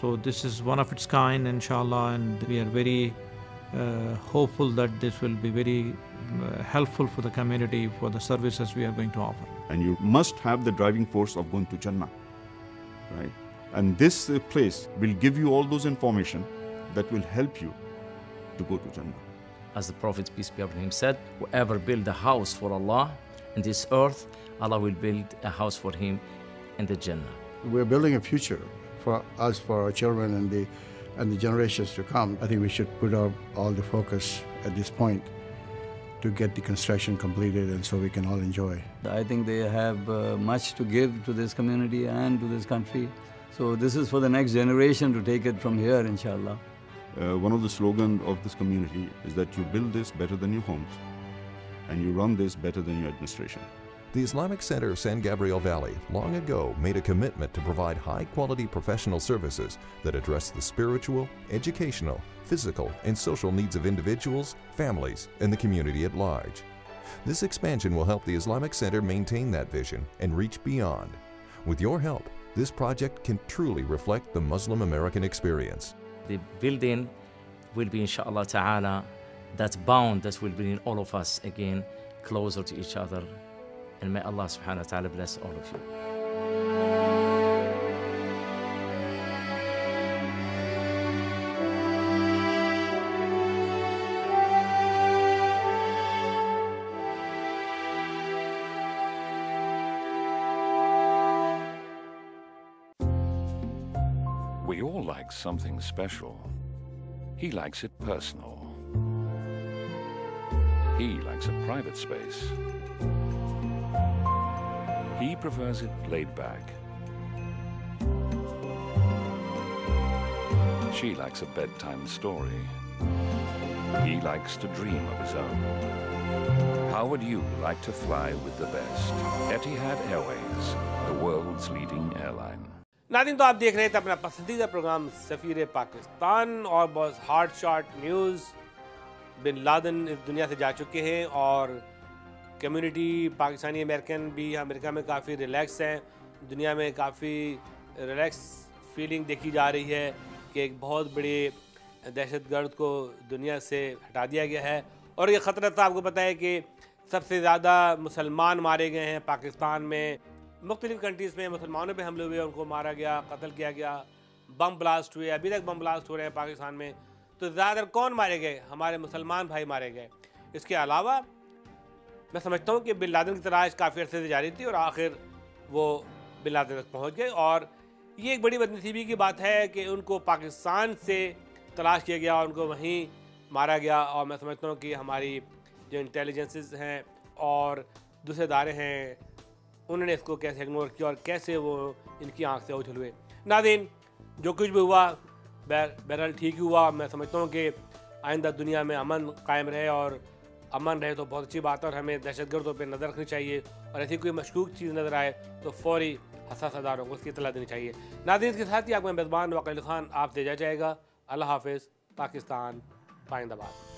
So this is one of its kind, inshallah, and we are very hopeful that this will be very helpful for the community for the services we are going to offer. And you must have the driving force of going to Jannah, right? And this place will give you all those information that will help you to go to Jannah. As the Prophet, peace be upon him, said, whoever build a house for Allah in this earth, Allah will build a house for him in the Jannah. We're building a future for us, for our children and the generations to come. I think we should put all the focus at this point to get the construction completed and so we can all enjoy. I think they have much to give to this community and to this country. So this is for the next generation to take it from here, inshallah. One of the slogans of this community is that you build this better than your homes and you run this better than your administration. The Islamic Center of San Gabriel Valley long ago made a commitment to provide high-quality professional services that address the spiritual, educational, physical, and social needs of individuals, families, and the community at large. This expansion will help the Islamic Center maintain that vision and reach beyond. With your help, this project can truly reflect the Muslim American experience. The building will be, inshallah ta'ala, that bond that will bring all of us again closer to each other. And may Allah subhanahu wa ta'ala bless all of you. We all like something special. He likes it personal. He likes a private space. He prefers it laid back. She likes a bedtime story. He likes to dream of his own. How would you like to fly with the best? Etihad Airways, the world's leading airline. नाज़रीन, तो आप देख रहे थे अपना पसंदीदा programme सफ़ीर पाकिस्तान और बहुत hard shot news. Bin Laden इस दुनिया से जा चुके हैं और कम्युनिटी पाकिस्तानी अमेरिकन भी अमेरिका में काफ़ी रिलैक्स हैं। दुनिया में काफ़ी रिलैक्स फीलिंग देखी जा रही है कि एक बहुत बड़ी दहशतगर्द को दुनिया से हटा दिया गया है। और ये ख़तरा तो आपको पता है कि सबसे ज़्यादा मुसलमान मारे गए हैं पाकिस्तान में। मुख्तलिफ़ कंट्रीज़ में मुसलमानों पे हमले हुए, उनको मारा गया, कत्ल किया गया, बम ब्लास्ट हुए, अभी तक बम ब्लास्ट हो रहे हैं पाकिस्तान में। तो ज़्यादातर कौन मारे गए? हमारे मुसलमान भाई मारे गए। इसके अलावा मैं समझता हूँ कि बिन लादेन की तलाश काफ़ी अर्से से जारी थी और आखिर वो बिन लादेन तक पहुँच गए। और ये एक बड़ी बदनसीबी की बात है कि उनको पाकिस्तान से तलाश किया गया और उनको वहीं मारा गया। और मैं समझता हूँ कि हमारी जो इंटेलिजेंसेस हैं और दूसरे इदारे हैं, उन्होंने इसको कैसे इग्नोर किया और कैसे वो इनकी आंख से ओझल हुए। नाज़रीन, जो कुछ भी हुआ बहरहाल ठीक ही हुआ। मैं समझता हूँ कि आइंदा दुनिया में अमन कायम रहे और अमन रहे तो बहुत अच्छी बात है और हमें दहशतगर्दों पर नज़र रखनी चाहिए और ऐसी कोई मशकूक चीज़ नज़र आए तो फौरी हसास अदारों को उसकी इतला देनी चाहिए। नाज़रीन, इसके साथ ही आपका मेज़बान वकील खान आपसे जा जाएगा। अल्लाह हाफ़िज़। पाकिस्तान पाइंदाबाद।